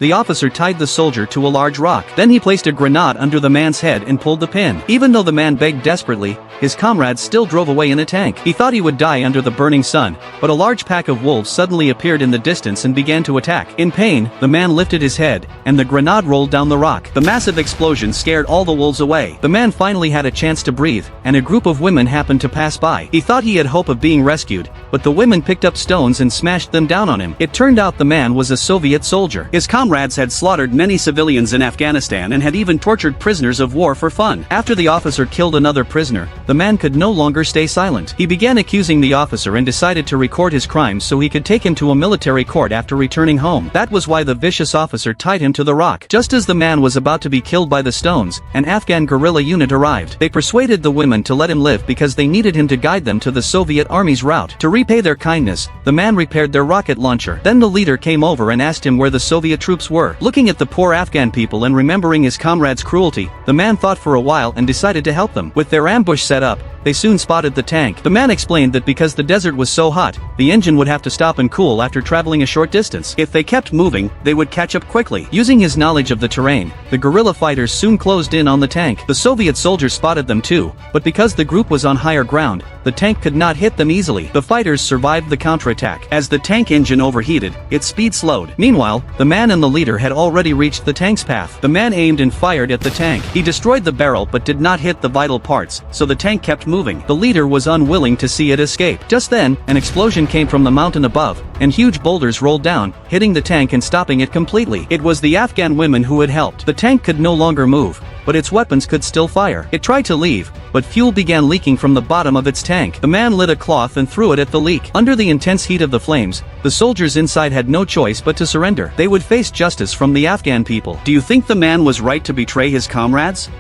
The officer tied the soldier to a large rock. Then he placed a grenade under the man's head and pulled the pin. Even though the man begged desperately, his comrades still drove away in a tank. He thought he would die under the burning sun, but a large pack of wolves suddenly appeared in the distance and began to attack. In pain, the man lifted his head, and the grenade rolled down the rock. The massive explosion scared all the wolves away. The man finally had a chance to breathe, and a group of women happened to pass by. He thought he had hope of being rescued, but the women picked up stones and smashed them down on him. It turned out the man was a Soviet soldier. His comrades had slaughtered many civilians in Afghanistan and had even tortured prisoners of war for fun. After the officer killed another prisoner, the man could no longer stay silent. He began accusing the officer and decided to record his crimes so he could take him to a military court after returning home. That was why the vicious officer tied him to the rock. Just as the man was about to be killed by the stones, an Afghan guerrilla unit arrived. They persuaded the women to let him live because they needed him to guide them to the Soviet army's route. To repay their kindness, the man repaired their rocket launcher. Then the leader came over and asked him where the Soviet troops were. Looking at the poor Afghan people and remembering his comrades' cruelty, the man thought for a while and decided to help them. With their ambush set up, they soon spotted the tank. The man explained that because the desert was so hot, the engine would have to stop and cool after traveling a short distance. If they kept moving, they would catch up quickly. Using his knowledge of the terrain, the guerrilla fighters soon closed in on the tank. The Soviet soldiers spotted them too, but because the group was on higher ground, the tank could not hit them easily. The fighters survived the counterattack. As the tank engine overheated, its speed slowed. Meanwhile, the man and the leader had already reached the tank's path. The man aimed and fired at the tank. He destroyed the barrel but did not hit the vital parts, so the tank kept moving. The leader was unwilling to see it escape. Just then, an explosion came from the mountain above, and huge boulders rolled down, hitting the tank and stopping it completely. It was the Afghan women who had helped. The tank could no longer move, but its weapons could still fire. It tried to leave, but fuel began leaking from the bottom of its tank. The man lit a cloth and threw it at the leak. Under the intense heat of the flames, the soldiers inside had no choice but to surrender. They would face justice from the Afghan people. Do you think the man was right to betray his comrades?